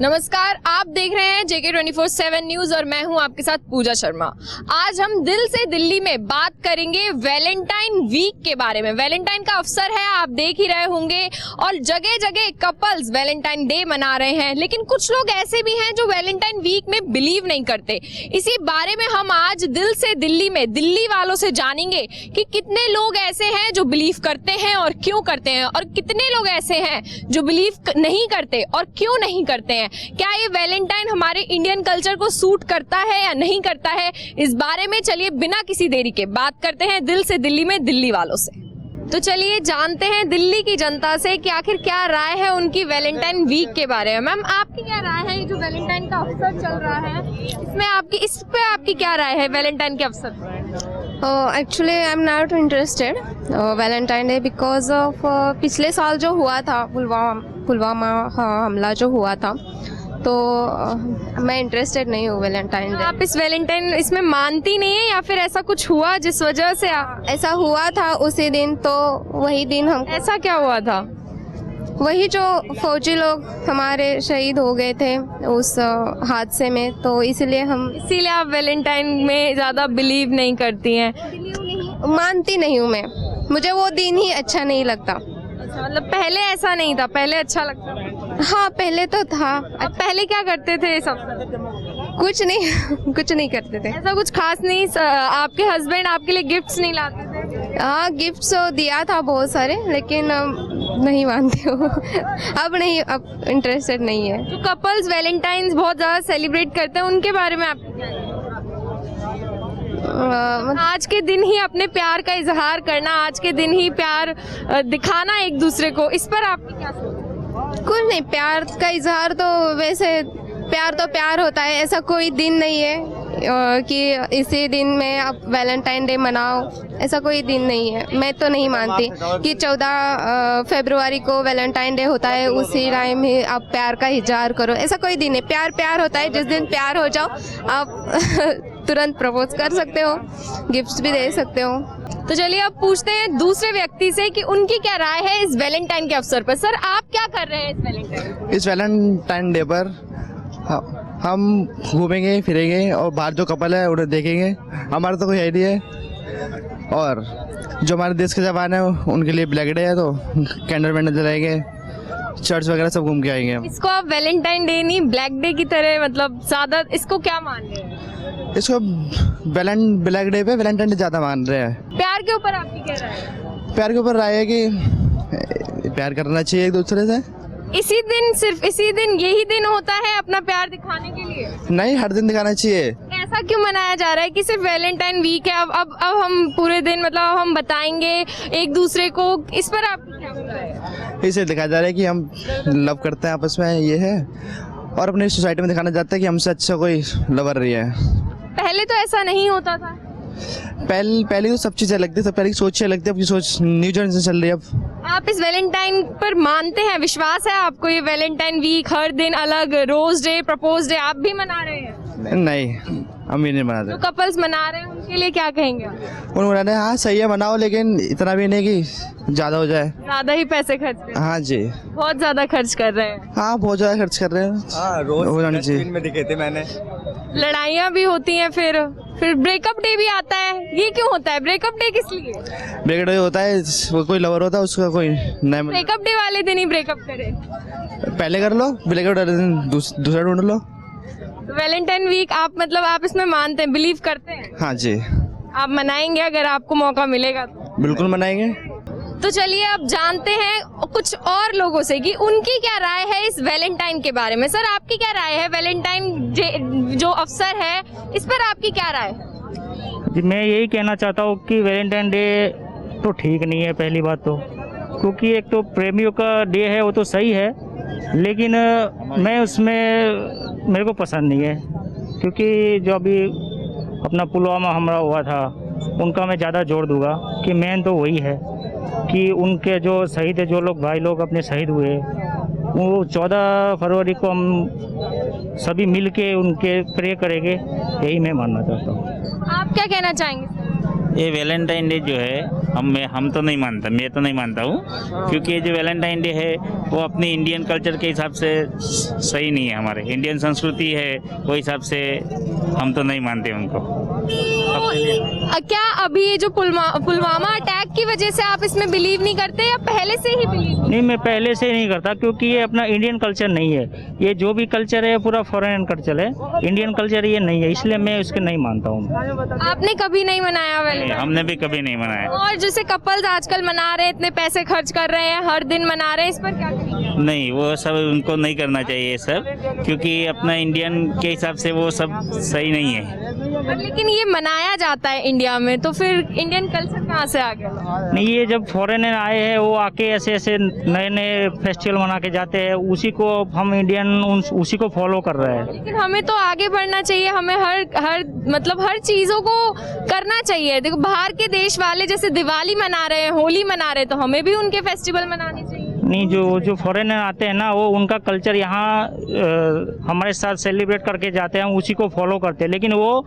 नमस्कार, आप देख रहे हैं JK 24/7 न्यूज और मैं हूं आपके साथ पूजा शर्मा। आज हम दिल से दिल्ली में बात करेंगे वैलेंटाइन वीक के बारे में। वैलेंटाइन का अवसर है, आप देख ही रहे होंगे और जगह जगह कपल्स वैलेंटाइन डे मना रहे हैं, लेकिन कुछ लोग ऐसे भी हैं जो वैलेंटाइन वीक में बिलीव नहीं करते। इसी बारे में हम आज दिल से दिल्ली में दिल्ली वालों से जानेंगे कि कितने लोग ऐसे हैं जो बिलीव करते हैं और क्यों करते हैं, और कितने लोग ऐसे हैं जो बिलीव नहीं करते और क्यों नहीं करते हैं। क्या ये वैलेंटाइन हमारे इंडियन कल्चर को सूट करता है या नहीं करता है, इस बारे में चलिए बिना किसी देरी के बात करते हैं दिल से दिल्ली में दिल्ली वालों से। तो चलिए जानते हैं दिल्ली की जनता से कि आखिर क्या राय है उनकी वैलेंटाइन वीक के बारे में। मैम, आपकी क्या राय है, ये जो वैलेंटाइन का अवसर चल रहा है इस पे आपकी क्या राय है वैलेंटाइन के अवसर पर? Actually I am not interested Valentine day because of पिछले साल जो हुआ था पुलवामा हमला जो हुआ था, तो मैं इंटरेस्टेड नहीं हूँ वैलेंटाइन डे। आप इस वैलेंटाइन इसमें मानती नहीं है या फिर ऐसा कुछ हुआ जिस वजह से ऐसा हुआ था उसी दिन, तो वही दिन हम ऐसा क्या हुआ था? वही जो फौजी लोग हमारे शहीद हो गए थे उस हादसे में, तो इसीलिए आप वैलेंटाइन में ज्यादा बिलीव नहीं करती हैं? मानती नहीं हूँ मैं, मुझे वो दिन ही अच्छा नहीं लगता। मतलब पहले ऐसा नहीं था, पहले अच्छा लगता था? हाँ, पहले तो था। अब पहले क्या करते थे ये सब? कुछ नहीं करते थे। ऐसा कुछ खास नहीं? आपके हस्बैंड आपके लिए गिफ्ट्स नहीं लाते थे? हाँ, गिफ्ट्स दिया था बहुत सारे, लेकिन नहीं मानती हूँ अब इंटरेस्टेड नहीं है। जो कपल्स वैलेंटाइंस बहुत ज्यादा सेलिब्रेट करते हैं उनके बारे में आपकी क्या राय है? आज के दिन ही अपने प्यार का इजहार करना, आज के दिन ही प्यार दिखाना एक दूसरे को, इस पर आपकी क्या सोच है? कुछ नहीं, प्यार का इजहार तो वैसे प्यार होता है, ऐसा कोई दिन नहीं है कि इसी दिन में आप वैलेंटाइन डे मनाओ, ऐसा कोई दिन नहीं है। मैं तो नहीं मानती कि 14 फरवरी को वैलेंटाइन डे होता है, उसी टाइम ही आप प्यार का इजहार करो, ऐसा कोई दिन है। प्यार होता है, जिस दिन प्यार हो जाओ आप तुरंत प्रपोज कर सकते हो, गिफ्ट्स भी दे सकते हो। तो चलिए अब पूछते हैं दूसरे व्यक्ति से कि उनकी क्या राय है इस वैलेंटाइन के अवसर पर। सर, आप क्या कर रहे हैं इस वैलेंटाइन डे पर? हम घूमेंगे फिरेंगे और बाहर जो कपल है उन्हें देखेंगे, हमारा तो कोई आइडिया है। और जो हमारे देश के जवान है उनके लिए ब्लैक डे है, तो कैंडल वैंडल जलाएंगे, चर्च वगैरह सब घूम के आएंगे। इसको आप वैलेंटाइन डे नहीं ब्लैक डे की तरह, मतलब ज्यादा इसको क्या मान रहे हैं? इसको ब्लैक डे पे वैलेंटाइन डे ज़्यादा मान रहे हैं। प्यार के ऊपर आपकी क्या राय है? प्यार के ऊपर राय है कि प्यार करना चाहिए एक दूसरे से। सिर्फ इसी दिन यही दिन होता है अपना प्यार दिखाने के लिए? नहीं, हर दिन दिखाना चाहिए। ऐसा क्यों मनाया जा रहा है कि सिर्फ वैलेंटाइन वीक है, अब हम पूरे दिन मतलब हम बताएंगे एक दूसरे को, इस पर आपकी क्या राय है? इसे दिखाया जा रहा है कि हम लव करते हैं आपस में, ये है, और अपनी सोसाइटी में दिखाना चाहते हैं कि हमसे अच्छा कोई लवर रही है। पहले तो ऐसा नहीं होता था। पहले तो सब चीज़ें लगती है, सब पहले की सोच लगती है, अब की सोच न्यू जनरेशन चल रही है। अब आप इस वैलेंटाइन पर मानते हैं, विश्वास है आपको? ये वैलेंटाइन वीक हर दिन अलग, रोज डे, प्रपोज डे आप भी मना रहे हैं? नहीं, हम भी नहीं मनाते। जो कपल्स मना रहे हैं उनके लिए क्या कहेंगे? उन्होंने मनाने, हाँ सही है, मनाओ, लेकिन इतना भी नहीं कि ज़्यादा हो जाए। ज्यादा ही पैसे खर्च कर? हाँ जी, बहुत ज्यादा खर्च कर रहे हैं। हाँ बहुत ज़्यादा खर्च कर रहे हैं। हाँ, रोज हो जानी चाहिए। में दिखे थे मैंने। लड़ाइयाँ भी होती हैं, फिर ब्रेकअप डे भी आता है, ये क्यों होता है? ब्रेकअप डे किस लिए? ब्रेकअप डे होता है, वो कोई लवर होता है उसका कोई नया, ब्रेकअप डे वाले दिन ही ब्रेकअप करे? पहले कर लो, ब्रेकअप डे दिन दूसरा ढूंढ लो। वैलेंटाइन वीक आप मतलब आप इसमें मानते हैं, बिलीव करते हैं? हाँ जी, आप मनाएंगे अगर आपको मौका मिलेगा तो? बिल्कुल मनाएंगे। तो चलिए अब जानते हैं कुछ और लोगों से कि उनकी क्या राय है इस वैलेंटाइन के बारे में। सर, आपकी क्या राय है वैलेंटाइन जो अवसर है इस पर आपकी क्या राय है? जी, मैं यही कहना चाहता हूँ कि वैलेंटाइन डे तो ठीक नहीं है पहली बात तो, क्योंकि एक तो प्रेमियों का डे है वो तो सही है, लेकिन मैं उसमें मेरे को पसंद नहीं है, क्योंकि जो अभी अपना पुलवामा हमला हुआ था उनका मैं ज़्यादा जोर दूंगा कि मेन तो वही है कि उनके जो शहीद है, जो लोग भाई लोग अपने शहीद हुए, वो 14 फरवरी को हम सभी मिल के उनके प्रे करेंगे, यही मैं मानना चाहता हूँ। आप क्या कहना चाहेंगे? ये वैलेंटाइन डे जो है हम तो नहीं मानता, मैं तो नहीं मानता हूँ, क्योंकि ये जो वैलेंटाइन डे है वो अपने इंडियन कल्चर के हिसाब से सही नहीं है। हमारे इंडियन संस्कृति है वो हिसाब से हम तो नहीं मानते उनको। क्या अभी ये जो पुलवामा अटैक की वजह से आप इसमें बिलीव नहीं करते या पहले से ही बिलीव? नहीं, मैं पहले से नहीं करता, क्योंकि ये अपना इंडियन कल्चर नहीं है। ये जो भी कल्चर है पूरा फॉरेन कल्चर है, इंडियन कल्चर ये नहीं है, इसलिए मैं इसको नहीं मानता हूँ। आपने कभी नहीं मनाया नहीं, वैलेंटाइन? हमने भी कभी नहीं मनाया। और जैसे कपल्स आजकल मना रहे हैं, इतने पैसे खर्च कर रहे हैं, हर दिन मना रहे हैं, इस पर क्या कहेंगे? नहीं, वो सब उनको नहीं करना चाहिए ये सब, क्योंकि अपना इंडियन के हिसाब से वो सब सही नहीं है। लेकिन ये मनाया जाता है इंडिया में, तो फिर इंडियन कल्चर कहाँ से आ गया? नहीं, ये जब फॉरेनर आए हैं वो आके ऐसे ऐसे नए नए फेस्टिवल मना के जाते हैं, उसी को हम इंडियन उसी को फॉलो कर रहे हैं। लेकिन हमें तो आगे बढ़ना चाहिए, हमें हर चीजों को करना चाहिए। देखो बाहर के देश वाले जैसे दिवाली मना रहे हैं, होली मना रहे हैं, तो हमें भी उनके फेस्टिवल मनाने चाहिए। नहीं, जो फॉरेनर आते हैं ना, वो उनका कल्चर यहाँ हमारे साथ सेलिब्रेट करके जाते हैं, हम उसी को फॉलो करते हैं, लेकिन वो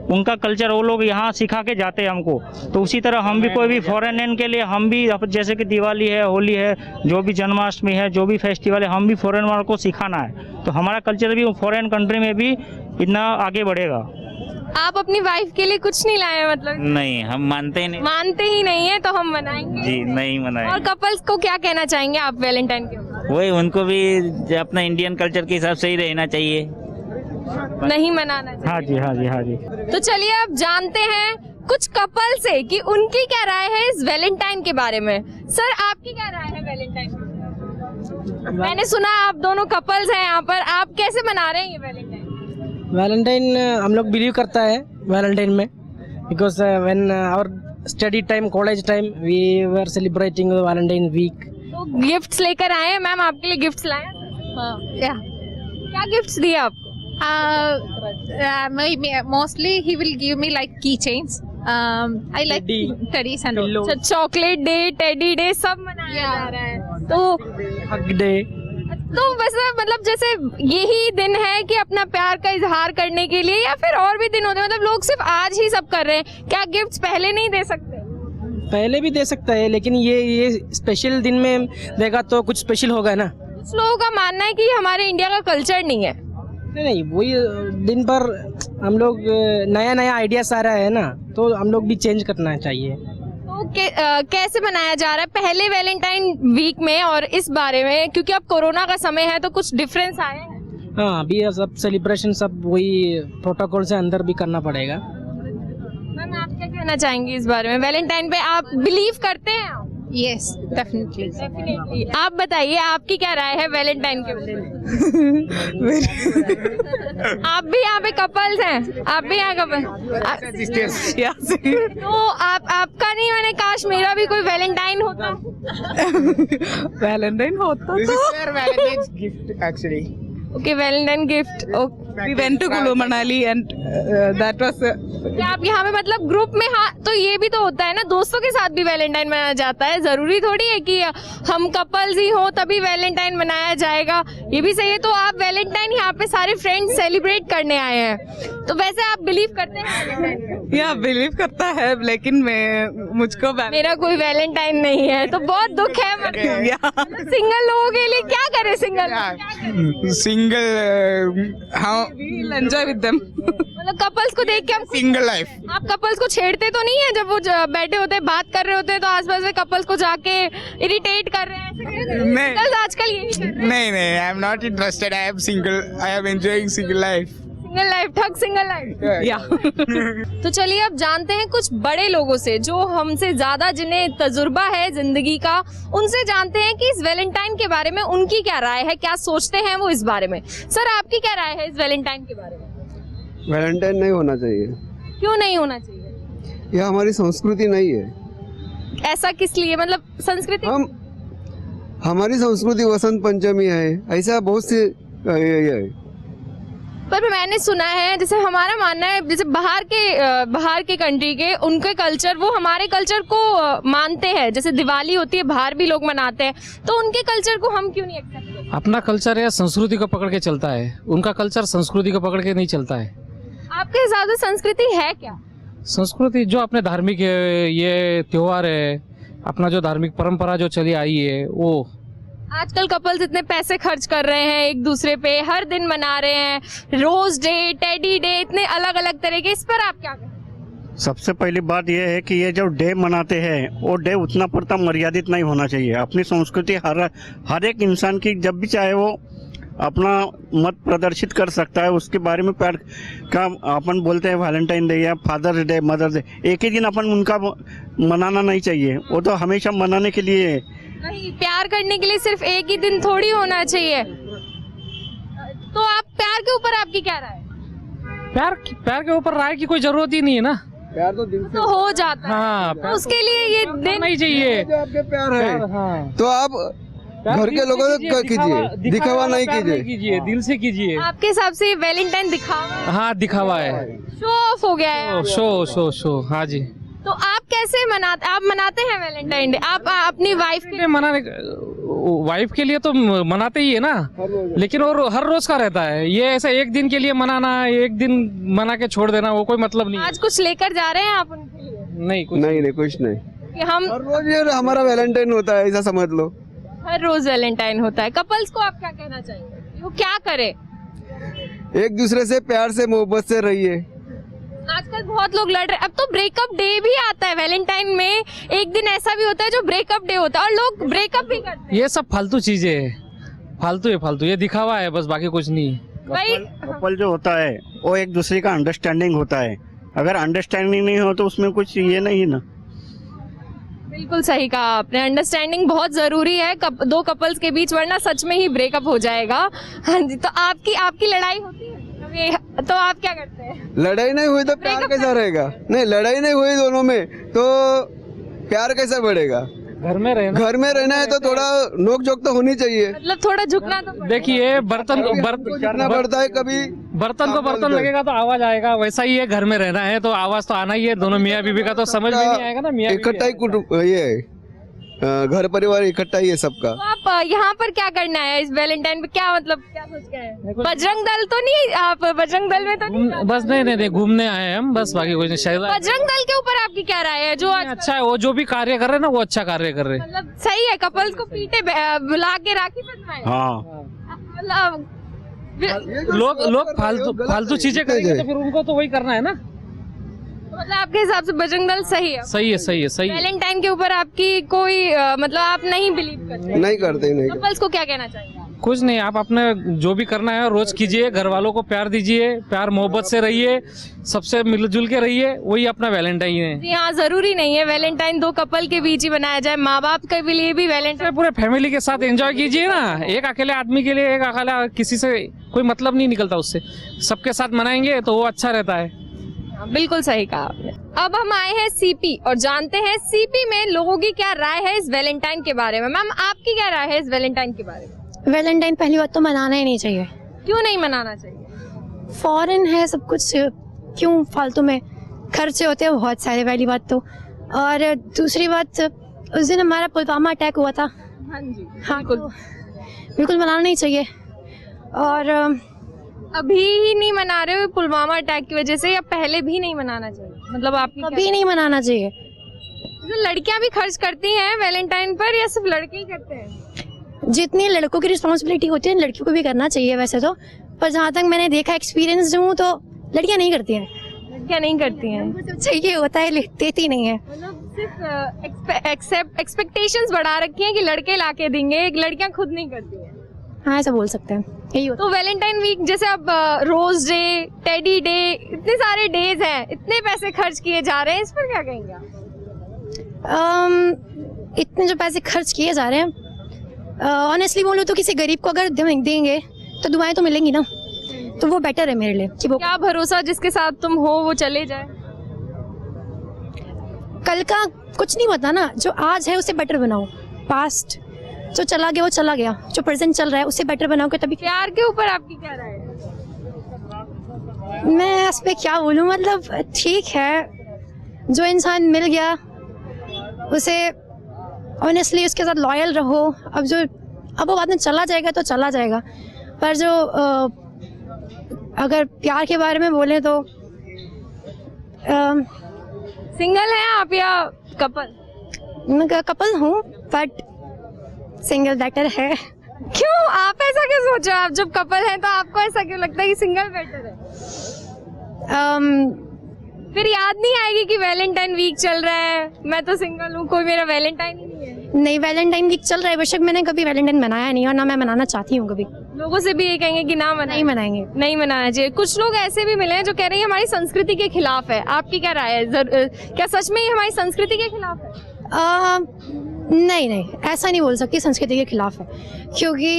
उनका कल्चर वो लोग यहाँ सिखा के जाते हैं हमको। तो उसी तरह हम भी कोई भी फॉरेनर के लिए हम भी, जैसे कि दिवाली है, होली है, जो भी जन्माष्टमी है, जो भी फेस्टिवल है, हम भी फॉरेन वालों को सिखाना है। तो हमारा कल्चर भी फॉरेन कंट्री में भी इतना आगे बढ़ेगा। आप अपनी वाइफ के लिए कुछ नहीं लाए मतलब? नहीं, हम मानते ही नहीं। मानते ही नहीं है तो हम मनाएंगे जी नहीं मनाए। और कपल्स को क्या कहना चाहेंगे आप वैलेंटाइन के ऊपर? वही उनको भी अपना इंडियन कल्चर के हिसाब से ही रहना चाहिए, नहीं मनाना चाहिए। हाँ जी, हाँ जी, हाँ जी। तो चलिए अब जानते हैं कुछ कपल से कि उनकी क्या राय है इस वैलेंटाइन के बारे में। सर, आपकी क्या राय है वैलेंटाइन के बारे में? मैंने सुना आप दोनों कपल्स हैं यहाँ पर, आप कैसे मना रहे हैं ये वैलेंटाइन? वैलेंटाइन हम लोग बिलीव करता है वैलेंटाइन में, because when our study time, college time, we were celebrating Valentine week. तो गिफ्ट्स लेकर आए हैं मैम, आपके लिए गिफ्ट्स लाए हैं? क्या गिफ्ट्स दिए आपको? Mostly he will give me like keychains. I like teddies and all. Chocolate day, teddy day सब मनाया जा रहा है। तो हग डे। तो वैसे मतलब जैसे यही दिन है कि अपना प्यार का इजहार करने के लिए, या फिर और भी दिन होते हैं? मतलब लोग सिर्फ आज ही सब कर रहे हैं, क्या गिफ्ट्स पहले नहीं दे सकते? पहले भी दे सकता है, लेकिन ये स्पेशल दिन में देगा तो कुछ स्पेशल होगा ना। कुछ लोगों का मानना है कि ये हमारे इंडिया का कल्चर नहीं है। नहीं, वही दिन पर हम लोग नया नया आइडियाज आ रहा है ना, तो हम लोग भी चेंज करना चाहिए। तो कैसे मनाया जा रहा है पहले वैलेंटाइन वीक में और इस बारे में, क्योंकि अब कोरोना का समय है तो कुछ डिफरेंस आए हैं? हाँ, अभी सब सेलिब्रेशन सब वही प्रोटोकॉल से अंदर भी करना पड़ेगा। मैम, आप क्या कहना चाहेंगे इस बारे में? वैलेंटाइन पे आप बिलीव करते हैं? Yes, definitely. डेफिनेटली। आप बताइए, आपकी क्या राय है वैलेंटाइन के बारे में? आप भी यहाँ पे कपल्स हैं? आप भी यहाँ कपल? तो आपका नहीं, मैंने काश मेरा भी कोई वैलेंटाइन होता। Valentine होता Valentine's gift actually. Okay, Valentine gift. we went to Kulu Manali and that was क्या आप यहाँ पे मतलब ग्रुप में? हाँ, तो ये भी तो होता है ना, दोस्तों के साथ भी वैलेंटाइन मनाया जाता है। जरूरी थोड़ी है कि हम कपल्स ही हो तभी वैलेंटाइन मनाया जाएगा, ये भी सही है। तो आप वैलेंटाइन यहाँ पे सारे फ्रेंड्स सेलिब्रेट करने आए हैं, तो वैसे आप बिलीव करते हैं? या बिलीव करता है, लेकिन मुझको मेरा कोई वैलेंटाइन नहीं है तो बहुत दुख है। मतलब सिंगल लोगों के लिए क्या करें? हाँ, एंजॉय विद देम। मतलब कपल्स को देख के हम Single life. आप कपल्स को छेड़ते तो नहीं है जब वो बैठे होते हैं बात कर रहे होते हैं, तो आसपास में कपल्स को जाके इरिटेट कर रहे हैं? नहीं। Singles आजकल यही कर रहे हैं। नहीं, I am not interested. I am single. I am enjoying single life. Single life, ठग सिंगल लाइफ। या तो चलिए अब जानते हैं कुछ बड़े लोगों से, जो हमसे ज्यादा जिन्हें तजुर्बा है जिंदगी का, उनसे जानते हैं कि इस वैलेंटाइन के बारे में उनकी क्या राय है, क्या सोचते हैं वो इस बारे में। सर, आपकी क्या राय है इस वैलेंटाइन के बारे में? वैलेंटाइन नहीं होना चाहिए। क्यों नहीं होना चाहिए? यह हमारी संस्कृति नहीं है। ऐसा किस लिए? मतलब संस्कृति? हमारी संस्कृति वसंत पंचमी है, ऐसा बहुत से ये है। पर मैंने सुना है, जैसे हमारा मानना है, जैसे बाहर के कंट्री के उनके कल्चर, वो हमारे कल्चर को मानते हैं। जैसे दिवाली होती है, बाहर भी लोग मनाते हैं, तो उनके कल्चर को हम क्यों नहीं एक्सेप्ट करते? अपना कल्चर या संस्कृति को पकड़ के चलता है, उनका कल्चर संस्कृति को पकड़ के नहीं चलता है। आपके हिसाब से संस्कृति है क्या? संस्कृति जो अपने धार्मिक ये त्योहार है, अपना जो धार्मिक परंपरा जो चली आई है वो। आजकल कपल्स इतने पैसे खर्च कर रहे हैं एक दूसरे पे, हर दिन मना रहे हैं, रोज डे, टेडी डे, इतने अलग अलग तरह के, इस पर आप क्या कहें? सबसे पहली बात यह है कि ये जो डे मनाते हैं वो डे उतना पूरता मर्यादित नहीं होना चाहिए। अपनी संस्कृति हर एक इंसान की जब भी चाहे वो अपना मत प्रदर्शित कर सकता है। उसके बारे में प्यार का अपन बोलते हैं वैलेंटाइन डे या फादर्स डे, मदर्स डे, एक ही दिन अपन उनका मनाना नहीं चाहिए। वो तो हमेशा मनाने के लिए है। नहीं, प्यार करने के लिए सिर्फ एक ही दिन थोड़ी होना चाहिए। तो आप प्यार के ऊपर आपकी क्या राय है? प्यार के ऊपर राय की कोई जरूरत ही नहीं है ना। प्यार तो दिल से तो हो जाता है। हाँ, तो उसके लिए ये दिन नहीं चाहिए। जो आपके प्यार है हाँ, तो आप घर के लोगों को कीजिए, दिखावा नहीं कीजिए। दिल से कीजिए। आपके हिसाब से वैलेंटाइन दिखावा है? हाँ, दिखावा है, शो ऑफ हो गया है। शो। हाँ जी। तो आप कैसे मनाते? आप मनाते हैं वैलेंटाइन डे? आप अपनी वाइफ के वाइफ के लिए तो मनाते ही है ना, लेकिन और हर रोज का रहता है। ये ऐसा एक दिन के लिए मनाना, एक दिन मना के छोड़ देना, वो कोई मतलब नहीं। आज कुछ लेकर जा रहे हैं आप उनके लिए? नहीं, कुछ नहीं कुछ नहीं। कि हम हर रोज ये हमारा वैलेंटाइन होता है, ऐसा समझ लो। हर रोज वैलेंटाइन होता है। कपल्स को आप क्या कहना चाहिए, वो क्या करे? एक दूसरे से प्यार से मोहब्बत से रहिए। आजकल बहुत लोग लड़ रहे हैं। अब तो ब्रेकअप डे भी आता है वैलेंटाइन में, एक दिन ऐसा भी होता है जो ब्रेकअप डे होता है, और लोग ब्रेकअप भी करते हैं। ये सब फालतू चीजें है, फालतू ये दिखावा है बस, बाकी कुछ नहीं। भाई कपल जो होता है वो एक दूसरे का अंडरस्टैंडिंग होता है। अगर अंडरस्टैंडिंग नहीं हो तो उसमें कुछ ये नहीं है ना। बिल्कुल सही कहा आपने, अंडरस्टैंडिंग बहुत जरूरी है दो कपल्स के बीच, वरना सच में ही ब्रेकअप हो जाएगा। हाँ जी। तो आपकी लड़ाई होती है कभी? तो आप क्या करते हैं? लड़ाई नहीं हुई तो प्यार कैसा रहेगा? नहीं, लड़ाई नहीं हुई दोनों में तो प्यार कैसा बढ़ेगा? घर में रहना है तो थोड़ा नोक झोंक तो होनी चाहिए। मतलब थोड़ा झुकना तो पड़ेगा। देखिए, बर्तन झुकना पड़ता है, कभी बर्तन को बर्तन लगेगा तो आवाज आएगा, वैसा ही है। घर में रहना है तो आवाज तो आना ही है। दोनों मियाँ बीवी का तो समझ में नहीं आएगा ना। मियाँ इकट्ठा ही कुटुंब, ये घर परिवार इकट्ठा ही है सबका। तो आप यहाँ पर क्या करना है इस वैलेंटाइन पे? क्या मतलब क्या सोच के आए? बजरंग दल तो नहीं? आप बजरंग दल में तो नहीं? बस नहीं, घूमने आए हैं हम, बस बाकी कुछ नहीं। शायद बजरंग दल के ऊपर आपकी क्या राय है? जो आज अच्छा है, वो जो भी कार्य कर रहे हैं ना, वो अच्छा कार्य कर रहे हैं। मतलब सही है, कपल्स को पीटे बुला के राखी बंधवाए। हाँ, मतलब लोग फालतू चीजें करेंगे तो फिर उनको तो वही करना है ना। मतलब आपके हिसाब से बजरंग दल सही है? सही है। वैलेंटाइन के ऊपर आपकी कोई मतलब आप नहीं बिलीव करते? नहीं करते। कपल्स को क्या कहना चाहिए? कुछ नहीं, आप अपने जो भी करना है रोज कीजिए, घर वालों को प्यार दीजिए, प्यार मोहब्बत से रहिए, सबसे मिलजुल के रहिए, वही अपना वैलेंटाइन है। जी हाँ, जरूरी नहीं है वैलेंटाइन दो कपल के बीच ही बनाया जाए, माँ बाप के लिए भी वैलेंटाइन पूरे फैमिली के साथ एंजॉय कीजिए ना। एक अकेले आदमी के लिए, एक अकेला किसी से कोई मतलब नहीं निकलता उससे। सबके साथ मनाएंगे तो वो अच्छा रहता है। बिल्कुल सही कहा आपने। अब हम आए हैं सीपी और जानते हैं सीपी में लोगों की क्या राय है इस वैलेंटाइन के बारे में। मैम, आपकी क्या राय है इस वैलेंटाइन के बारे में? वैलेंटाइन पहली बात तो मनाना ही नहीं चाहिए। क्यों नहीं मनाना चाहिए? फॉरेन है सब कुछ, क्यों फालतू में खर्चे होते हैं बहुत सारे, पहली बात तो। और दूसरी बात, उस दिन हमारा पुलवामा अटैक हुआ था। हाँ जी। हाँ, बिल्कुल मनाना नहीं चाहिए। और अभी ही नहीं मना रहे हो पुलवामा अटैक की वजह से, या पहले भी नहीं मनाना चाहिए? मतलब आपकी कभी नहीं मनाना चाहिए। तो लड़कियां भी खर्च करती हैं वैलेंटाइन पर, या सिर्फ लड़के ही करते हैं? जितनी लड़कों की रिस्पॉन्सिबिलिटी होती है लड़कियों को भी करना चाहिए वैसे तो, पर जहाँ तक मैंने देखा, एक्सपीरियंस हूँ, तो लड़कियाँ नहीं करती हैं। लड़कियां नहीं करती हैं? चाहिए होता है, देती नहीं है। मतलब सिर्फ एक्सपेक्टेशंस बढ़ा रखी हैं कि लड़के लाके देंगे, लड़कियां खुद नहीं करती हैं। हाँ, ऐसा बोल सकते हैं, यही होता तो वैलेंटाइन वीक जैसे अब रोज डे, टेडी डे, इतने सारे डेज हैं, इतने पैसे खर्च किए जा रहे हैं, इस पर क्या कहेंगे आप? इतने जो पैसे खर्च किए जा रहे हैं, ऑनेस्टली बोलूँ तो किसी गरीब को अगर देंगे तो दुआएं तो मिलेंगी ना, तो वो बेटर है मेरे लिए। कि वो क्या भरोसा जिसके साथ तुम हो वो चले जाए? कल का कुछ नहीं पता ना, जो आज है उसे बेटर बनाओ। पास्ट जो चला गया वो चला गया, जो प्रेजेंट चल रहा है उसे बेटर बनाओगे तभी। प्यार के ऊपर आपकी क्या राय है? मैं इस पे क्या बोलूँ, मतलब ठीक है, जो इंसान मिल गया उसे ऑनेस्टली उसके साथ लॉयल रहो। अब वो बाद में चला जाएगा तो चला जाएगा, पर जो अगर प्यार के बारे में बोले तो सिंगल हैं आप या कपल? मैं कपल हूँ बट सिंगल बेटर है। क्यों, आप ऐसा क्यों सोचो? आप जब कपल हैं तो आपको ऐसा क्यों लगता है कि सिंगल बेटर है? फिर याद नहीं आएगी कि वैलेंटाइन वीक चल रहा है, मैं तो सिंगल हूँ, कोई मेरा वैलेंटाइन ही नहीं है। नहीं, वैलेंटाइन वीक चल रहा है, बेशक मैंने कभी वैलेंटाइन मनाया नहीं और ना मैं मनाना चाहती हूँ कभी। लोगों से भी ये कहेंगे कि ना नहीं मनाएंगे। नहीं मनाना चाहिए। कुछ लोग ऐसे भी मिले हैं जो कह रहे हैं हमारी संस्कृति के खिलाफ है, आपकी क्या राय है? क्या सच में ये हमारी संस्कृति के खिलाफ है? नहीं, ऐसा नहीं बोल सकती संस्कृति के खिलाफ है, क्योंकि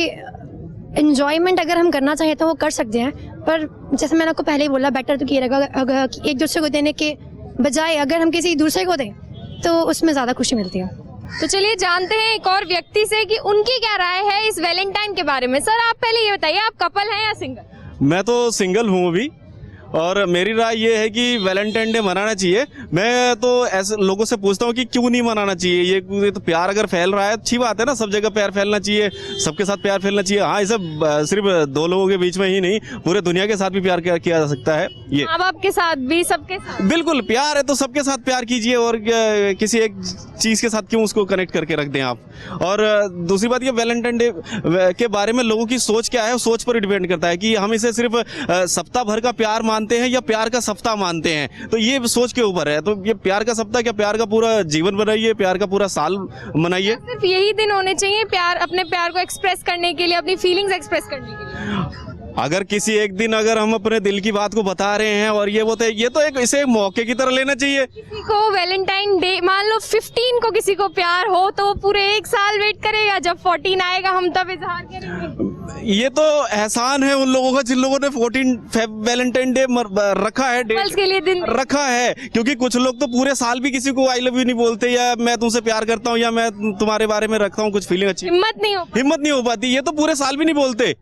एंजॉयमेंट अगर हम करना चाहें तो वो कर सकते हैं, पर जैसे मैंने आपको पहले ही बोला, बेटर तो ये रहेगा अगर एक दूसरे को देने के बजाय अगर हम किसी दूसरे को दें तो उसमें ज़्यादा खुशी मिलती है। तो चलिए जानते हैं एक और व्यक्ति से कि उनकी क्या राय है इस वैलेंटाइन के बारे में। सर, आप पहले ये बताइए, आप कपल हैं या सिंगल? मैं तो सिंगल हूँ अभी, और मेरी राय ये है कि वैलेंटाइन डे मनाना चाहिए। मैं तो ऐसे लोगों से पूछता हूँ कि क्यों नहीं मनाना चाहिए। ये तो प्यार अगर फैल रहा है अच्छी बात है ना, सब जगह प्यार फैलना चाहिए, सबके साथ प्यार फैलना चाहिए। हाँ, इसे सिर्फ दो लोगों के बीच में ही नहीं, पूरे दुनिया के साथ भी प्यार किया जा सकता है। ये माँ बाप के साथ भी, सबके साथ। बिल्कुल, प्यार है तो सबके साथ प्यार कीजिए, और किसी एक चीज़ के साथ क्यों उसको कनेक्ट करके रख दें आप। और दूसरी बात, ये वैलेंटाइन डे के बारे में लोगों की सोच क्या है, सोच पर डिपेंड करता है कि हम इसे सिर्फ सप्ताह भर का प्यार मानते हैं या प्यार का सप्ताह मानते हैं। तो ये सोच के ऊपर है। तो ये प्यार का सप्ताह क्या, प्यार का पूरा जीवन बनाइए, प्यार का पूरा साल मनाइए। सिर्फ यही दिन होने चाहिए प्यार, अपने प्यार को एक्सप्रेस करने के लिए, अपनी फीलिंग्स एक्सप्रेस करने के लिए। अगर किसी एक दिन अगर हम अपने दिल की बात को बता रहे हैं और ये तो एक इसे मौके की तरह लेना चाहिए। किसी को वैलेंटाइन डे, मान लो 15 को किसी को प्यार हो तो वो पूरे 1 साल वेट करेगा, जब 14 आएगा हम तब इजहार करेंगे। ये तो एहसान है उन लोगों का जिन लोगों ने 14 वैलेंटाइन डे रखा है, कपल्स के लिए दिन रखा है। क्योंकि कुछ लोग तो पूरे साल भी किसी को आई लव यू नहीं बोलते, या मैं तुमसे प्यार करता हूँ, या मैं तुम्हारे बारे में रखता हूँ कुछ फीलिंग अच्छी, हिम्मत नहीं हो पाती। ये तो पूरे साल भी नहीं बोलते।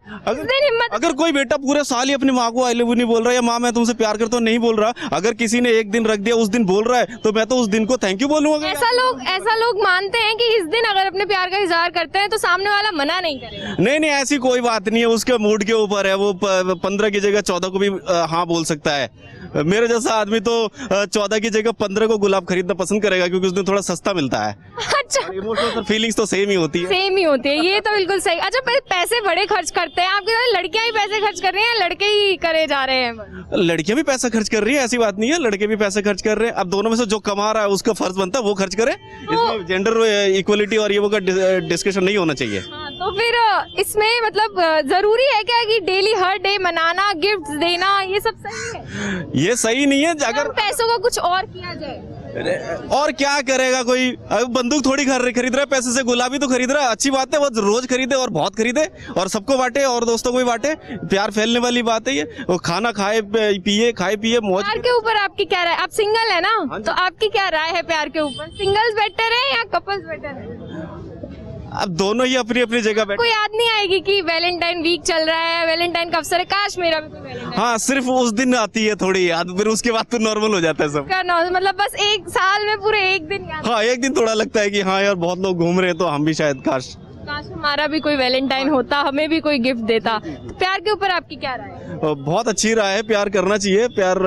अगर कोई बेटा पूरे साल ही अपनी माँ को आई लव यू नहीं बोल रहा, या माँ मैं तुमसे प्यार करता हूँ नहीं बोल रहा, अगर किसी ने एक दिन रख दिया, उस दिन बोल रहा है, तो मैं तो उस दिन को थैंक यू बोलूंगा। ऐसा लोग मानते हैं कि इस दिन अगर अपने प्यार का इजहार करते हैं तो सामने वाला मना नहीं करेगा। नहीं, ऐसी कोई बात नहीं है, उसके मूड के ऊपर है। वो 15 की जगह 14 को भी हाँ बोल सकता है। मेरे जैसा आदमी तो 14 की जगह 15 को गुलाब खरीदना पसंद करेगा, क्योंकि उस दिन थोड़ा सस्ता मिलता है। अच्छा, इमोशनल फीलिंग्स तो सेम ही होती है। ये तो बिल्कुल सही। अच्छा, पैसे बड़े खर्च करते हैं आपके साथ, लड़कियां ही पैसे खर्च कर रही हैं, लड़के ही करे जा रहे हैं? लड़कियां भी पैसा खर्च कर रही है, ऐसी बात नहीं है, लड़के भी पैसे खर्च कर रहे हैं। अब दोनों में से जो कमा रहा है उसका फर्ज बनता है वो खर्च करे। इसमें जेंडर इक्वलिटी और ये वो का डिस्कशन नहीं होना चाहिए। तो फिर इसमें मतलब जरूरी है क्या कि डेली हर डे मनाना, गिफ्ट देना, ये सब सही है? ये सही नहीं है। अगर पैसों का कुछ और किया जाए और क्या करेगा कोई? बंदूक थोड़ी खरीद रहा है पैसे से, गुलाबी तो खरीद रहा है। अच्छी बात है, वो रोज खरीदे और बहुत खरीदे और सबको बांटे और दोस्तों को भी बांटे। प्यार फैलने वाली बात है ये। वो खाना खाए पिए मौज। प्यार के ऊपर आपकी क्या राय? आप सिंगल है ना, तो आपकी क्या राय है प्यार के ऊपर? सिंगल्स बेटर है या कपल्स बेटर है? अब दोनों ही अपनी अपनी जगह बैठे। कोई याद नहीं आएगी कि वैलेंटाइन वीक चल रहा है, वैलेंटाइन का अवसर है, काश मेरा भी कोई वैलेंटाइन। हाँ, सिर्फ उस दिन आती है थोड़ी याद, फिर उसके बाद तो नॉर्मल हो जाता है सब। मतलब बस 1 साल में पूरे 1 दिन याद। हाँ, एक दिन थोड़ा लगता है कि हाँ यार बहुत लोग घूम रहे हैं, तो हम भी शायद काश हमारा भी कोई वैलेंटाइन होता, हमें भी कोई गिफ्ट देता। तो प्यार के ऊपर आपकी क्या राय है? बहुत अच्छी राय है, प्यार करना चाहिए। प्यार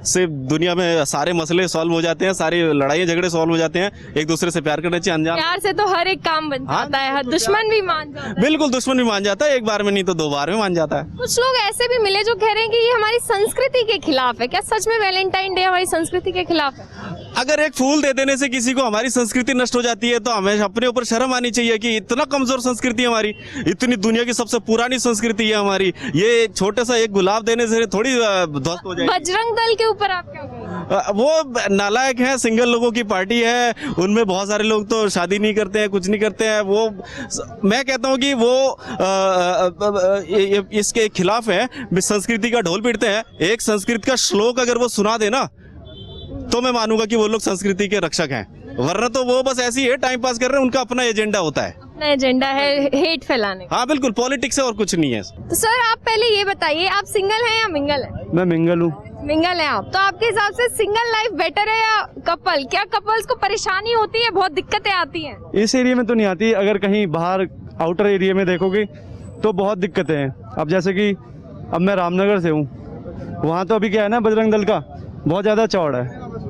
से दुनिया में सारे मसले सॉल्व हो जाते हैं, सारी लड़ाई झगड़े सॉल्व हो जाते हैं। एक दूसरे से प्यार करना चाहिए। प्यार से तो हर एक काम बन जाता है, दुश्मन भी मान जाता है। बिल्कुल, दुश्मन भी मान जाता है, एक बार में नहीं तो 2 बार में मान जाता है। कुछ लोग ऐसे भी मिले जो कह रहे हैं कि ये हमारी संस्कृति के खिलाफ है। क्या सच में वैलेंटाइन डे हमारी संस्कृति के खिलाफ है? अगर एक फूल दे देने से किसी को हमारी संस्कृति नष्ट हो जाती है, तो हमें अपने ऊपर शर्म आनी चाहिए कि इतना कमजोर संस्कृति है हमारी। इतनी दुनिया की सबसे पुरानी संस्कृति है हमारी, ये छोटे सा एक गुलाब देने से थोड़ी ध्वस्त हो जाएगी। बजरंग दल के ऊपर आप क्या कहेंगे? वो नालायक है, सिंगल लोगों की पार्टी है। उनमें बहुत सारे लोग तो शादी नहीं करते हैं, कुछ नहीं करते हैं। वो मैं कहता हूँ कि वो इसके खिलाफ है, संस्कृति का ढोल पीटते हैं। एक संस्कृत का श्लोक अगर वो सुना देना तो मैं मानूंगा कि वो लोग संस्कृति के रक्षक हैं, वरना तो वो बस ऐसी है, टाइम पास कर रहे हैं। उनका अपना एजेंडा होता है, अपना एजेंडा है हेट फैलाने। हाँ बिल्कुल, पॉलिटिक्स है और कुछ नहीं है। तो सर आप पहले ये बताइए, आप सिंगल हैं या मिंगल हैं? मैं मिंगल हूँ। मिंगल हैं आप, तो आपके हिसाब से सिंगल लाइफ बेटर है या कपल? क्या कपल्स को परेशानी होती है, बहुत दिक्कतें आती हैं? इस एरिया में तो नहीं आती, अगर कहीं बाहर आउटर एरिया में देखोगे तो बहुत दिक्कतें हैं। अब जैसे कि अब मैं रामनगर से हूँ, वहाँ तो अभी क्या है ना, बजरंग दल का बहुत ज़्यादा चौड़ है।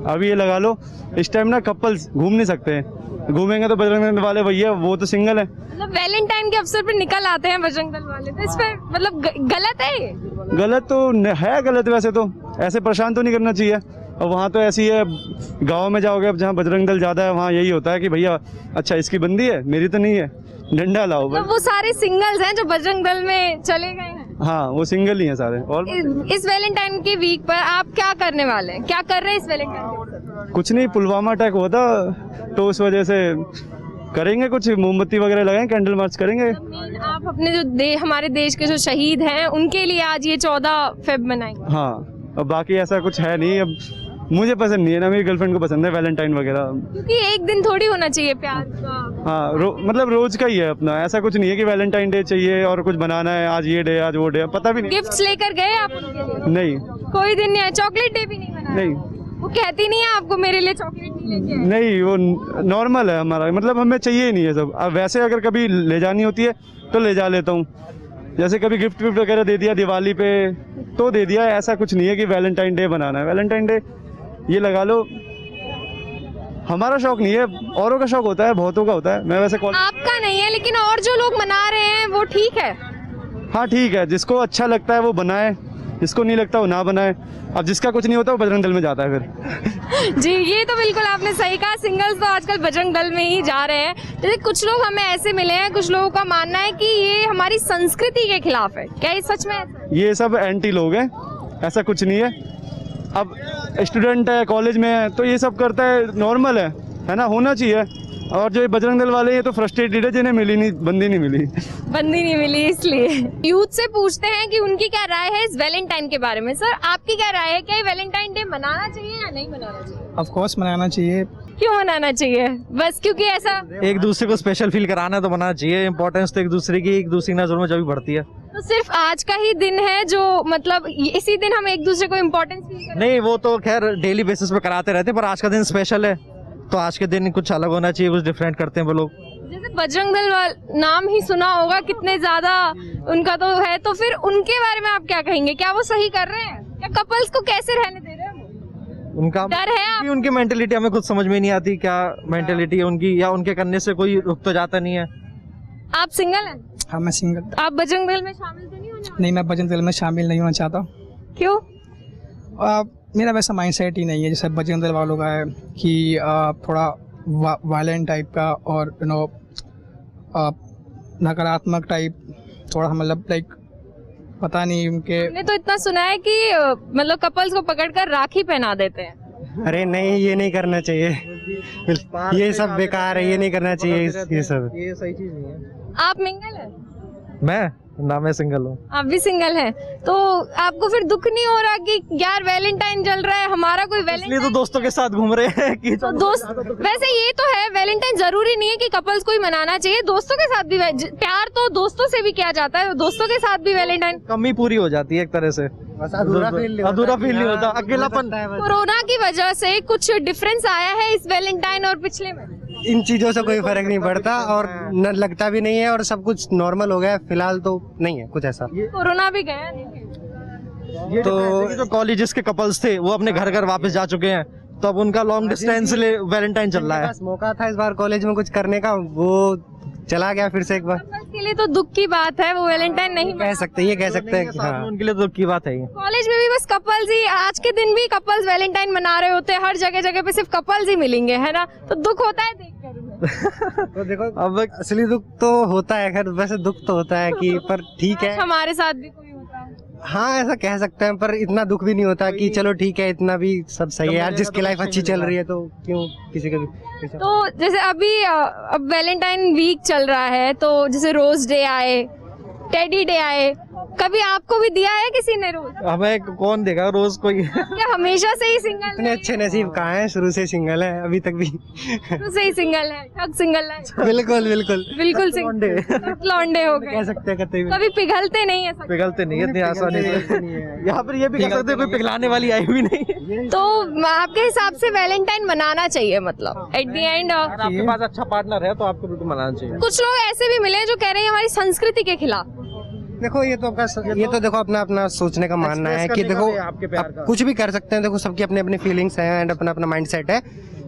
अभी ये लगा लो इस टाइम ना कपल्स घूम नहीं सकते हैं, घूमेंगे तो बजरंग दल वाले भैया वो तो सिंगल है। मतलब वैलेंटाइन के अवसर पर निकल आते हैं बजरंग दल वाले, तो इस पर मतलब गलत है ये? गलत तो है, गलत वैसे तो ऐसे परेशान तो नहीं करना चाहिए। और वहाँ तो ऐसी है, गांव में जाओगे अब जहाँ बजरंग दल ज़्यादा है वहाँ यही होता है कि भैया अच्छा इसकी बंदी है मेरी तो नहीं है, डंडा लाओ। तो वो सारे सिंगल्स हैं जो बजरंग दल में चले गए हैं? हाँ वो सिंगल ही है सारे। और इस वैलेंटाइन के वीक पर आप क्या करने वाले हैं, क्या कर रहे हैं इस वैलेंटाइन? कुछ नहीं, पुलवामा अटैक हुआ था तो उस वजह से करेंगे कुछ, मोमबत्ती वगैरह लगाएंगे, कैंडल मार्च करेंगे। आप अपने जो हमारे देश के जो शहीद हैं उनके लिए आज ये 14 फेब मनाएंगे? हाँ, अब बाकी ऐसा कुछ है नहीं, अब मुझे पसंद नहीं है ना मेरी गर्लफ्रेंड को पसंद है वैलेंटाइन वगैरह। क्योंकि एक दिन थोड़ी होना चाहिए प्यार का। हाँ मतलब रोज का ही है अपना, ऐसा कुछ नहीं है कि वैलेंटाइन डे चाहिए और कुछ बनाना है, आज ये डे आज वो डे, पता भी नहीं। गिफ्ट्स लेकर गए आप उनके लिए? नहीं, कोई दिन नहीं है, चॉकलेट डे भी नहीं मनाया? नहीं, वो कहती नहीं है आपको मेरे लिए चॉकलेट नहीं लेके आए? नहीं वो नॉर्मल है हमारा, मतलब हमें चाहिए ही नहीं है सब। अब वैसे अगर कभी ले जानी होती है तो ले जा लेता हूँ, जैसे कभी गिफ्ट विफ्ट वगैरह दे दिया दिवाली पे तो दे दिया, ऐसा कुछ नहीं है कि वैलेंटाइन डे बनाना है। वैलेंटाइन डे ये लगा लो हमारा शौक नहीं है, औरों का शौक होता है, बहुतों का होता है। मैं वैसे आपका नहीं है, लेकिन और जो लोग मना रहे हैं वो ठीक है? हाँ ठीक है, जिसको अच्छा लगता है वो बनाए, जिसको नहीं लगता वो ना बनाए। अब जिसका कुछ नहीं होता वो बजरंग दल में जाता है फिर। जी ये तो बिल्कुल आपने सही कहा, सिंगल्स तो आजकल बजरंग दल में ही जा रहे हैं। जैसे कुछ लोग हमें ऐसे मिले हैं, कुछ लोगों का मानना है कि ये हमारी संस्कृति के खिलाफ है, क्या ये सच में है? ये सब एंटी लोग हैं, ऐसा कुछ नहीं है। अब स्टूडेंट है, कॉलेज में है तो ये सब करता है, नॉर्मल है ना, होना चाहिए। और जो ये बजरंग दल वाले ये तो फ्रस्ट्रेटेड है, जिन्हें मिली नहीं, बंदी नहीं मिली, बंदी नहीं मिली इसलिए। यूथ से पूछते हैं कि उनकी क्या राय है इस वैलेंटाइन के बारे में। सर आपकी क्या राय है, क्या ये वैलेंटाइन डे मनाना चाहिए या नहीं मनाना चाहिए? ऑफ कोर्स मनाना चाहिए। क्यों मनाना चाहिए? बस क्योंकि ऐसा एक दूसरे को स्पेशल फील कराना है तो मनाना चाहिए। इंपॉर्टेंस तो एक दूसरे की नजरों में जब भी बढ़ती है। तो सिर्फ आज का ही दिन है जो मतलब इसी दिन हम एक दूसरे को इम्पोर्टेंस फील करें? नहीं वो तो खैर डेली बेसिस पे कराते रहते, पर आज का दिन स्पेशल है तो आज के दिन कुछ अलग होना चाहिए, कुछ डिफरेंट करते हैं वो लोग। जैसे बजरंग दल नाम ही सुना होगा, कितने ज्यादा उनका तो है, तो फिर उनके बारे में आप क्या कहेंगे? क्या वो सही कर रहे हैं? क्या कपल्स को कैसे रहने दे रहे हैं? उनका डर है आप? उनकी मेंटेलिटी हमें खुद समझ में नहीं आती, क्या मेंटेलिटी है उनकी, या उनके करने से कोई रुक तो जाता नहीं है। आप सिंगल हैं? हाँ मैं सिंगल। आप बजरंग दल में शामिल तो नहीं होने? नहीं, मैं बजरंग दल में शामिल नहीं होना चाहता। क्यों? मेरा वैसा माइंडसेट ही नहीं है जैसे बजरंग दल वालों का है कि थोड़ा वायलेंट टाइप का और नकारात्मक टाइप, थोड़ा मतलब लाइक पता नहीं उनके। मैंने तो इतना सुना है कि मतलब कपल्स को पकड़कर राखी पहना देते हैं। अरे नहीं, ये नहीं करना चाहिए, ये सब बेकार है, ये नहीं करना चाहिए, ये सब ये सही चीज नहीं है। आप मिंगल हैं? मैं मैं सिंगल हूँ। आप भी सिंगल हैं, तो आपको फिर दुख नहीं हो रहा कि यार वैलेंटाइन चल रहा है, हमारा कोई वैलेंटाइन? तो दोस्तों के साथ घूम रहे हैं कि तो दोस्त वैसे ये तो है, वैलेंटाइन जरूरी नहीं है कि कपल्स को ही मनाना चाहिए, दोस्तों के साथ भी प्यार तो दोस्तों से भी किया जाता है, दोस्तों के साथ भी वैलेंटाइन। कमी पूरी हो जाती है एक तरह से, अधूरा फील नहीं होता, अकेलापन। कोरोना की वजह से कुछ डिफरेंस आया है इस वैलेंटाइन और पिछले में? इन चीजों से कोई फर्क नहीं पड़ता और न लगता भी नहीं है, और सब कुछ नॉर्मल हो गया है फिलहाल, तो नहीं है कुछ ऐसा। कोरोना भी गया नहीं तो जो कॉलेजेस के कपल्स थे वो अपने घर वापस जा चुके हैं, तो अब उनका लॉन्ग डिस्टेंस वैलेंटाइन चल रहा है। मौका था इस बार कॉलेज में कुछ करने का, वो चला गया फिर से एक बार। के लिए तो दुख की बात है, वो वैलेंटाइन नहीं कह सकते, ये कह सकते हैं। हाँ। उनके लिए दुख की बात है ये। कॉलेज में भी बस कपल्स ही, आज के दिन भी कपल्स वैलेंटाइन मना रहे होते हैं, हर जगह जगह पे सिर्फ कपल्स ही मिलेंगे, है ना, तो दुख होता है देखकर। तो देखो अब असली दुख तो होता है, खैर वैसे दुख तो होता है कि, पर ठीक है हमारे साथ भी कोई होता है। हाँ ऐसा कह सकते हैं, पर इतना दुख भी नहीं होता कि चलो ठीक है, इतना भी सब सही है यार, जिसकी लाइफ अच्छी चल रही है तो क्यों किसी का भी। तो जैसे अभी अब वैलेंटाइन वीक चल रहा है, तो जैसे रोज डे आए, टेडी डे आए, कभी आपको भी दिया है किसी ने रोज? हमें कौन देगा रोज कोई। क्या हमेशा से ही सिंगल? इतने अच्छे नसीब कहाँ हैं, शुरू से सिंगल है अभी तक भी। शुरू से ही सिंगल है, ठग सिंगल है। बिल्कुल बिल्कुल बिल्कुल लौंडे हो गए, कह सकते हैं, कभी पिघलते नहीं है? पिघलते नहीं है इतनी आसानी से, यहाँ पर ये भी कह सकते हैं कोई पिघलाने वाली आई भी नहीं। तो आपके हिसाब से वैलेंटाइन मनाना चाहिए, मतलब एट द एंड आपके पास अच्छा पार्टनर है तो आपको बिल्कुल मनाना चाहिए। कुछ लोग ऐसे भी मिले जो कह रहे हैं हमारी संस्कृति के खिलाफ। देखो ये तो देखो अपना अपना सोचने का मानना है कि देखो आप कुछ भी कर सकते हैं। देखो सबकी अपनी अपनी फीलिंग्स हैं एंड अपना अपना माइंडसेट है।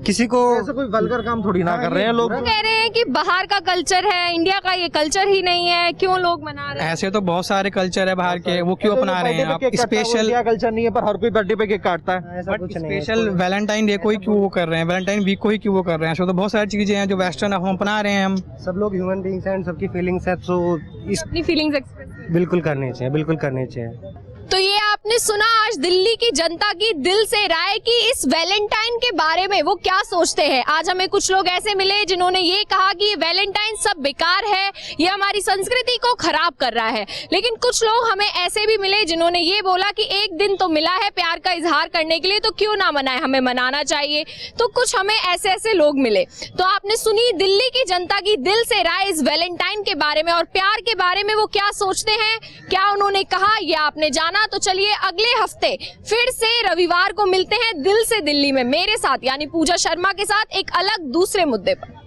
किसी को ऐसा कोई वल्गर काम थोड़ी ना कर रहे हैं लोग। वो कह रहे हैं कि बाहर का कल्चर है, इंडिया का ये कल्चर ही नहीं है, क्यों लोग मना रहे हैं? ऐसे तो बहुत सारे कल्चर है बाहर के, वो क्यों अपना रहे हैं? आप स्पेशल कल्चर नहीं है पर हर कोई बर्थडे पे केक काटता है, ऐसा कुछ नहीं है। स्पेशल वैलेंटाइन डे को ही क्यों वो कर रहे हैं, वैलेंटाइन वीक को ही क्यों वो कर रहे हैं? ऐसे तो बहुत सारी चीजें हैं जो वेस्टर्न हम अपना रहे हैं। हम सब लोग ह्यूमन बीइंग्स हैं, सबकी फीलिंग्स है, तो इस अपनी फीलिंग्स एक्सप्रेस। बिल्कुल करनी चाहिए, बिल्कुल करनी चाहिए। तो ये आपने सुना आज दिल्ली की जनता की दिल से राय कि इस वैलेंटाइन के बारे में वो क्या सोचते हैं। आज हमें कुछ लोग ऐसे मिले जिन्होंने ये कहा कि ये वैलेंटाइन सब बेकार है, ये हमारी संस्कृति को खराब कर रहा है। लेकिन कुछ लोग हमें ऐसे भी मिले जिन्होंने ये बोला कि एक दिन तो मिला है प्यार का इजहार करने के लिए, तो क्यों ना मनाए, हमें मनाना चाहिए। तो कुछ हमें ऐसे ऐसे लोग मिले। तो आपने सुनी दिल्ली की जनता की दिल से राय इस वैलेंटाइन के बारे में और प्यार के बारे में, वो क्या सोचते हैं, क्या उन्होंने कहा, ये आपने जाना। तो चलिए अगले हफ्ते फिर से रविवार को मिलते हैं दिल से दिल्ली में मेरे साथ यानी पूजा शर्मा के साथ एक अलग दूसरे मुद्दे पर।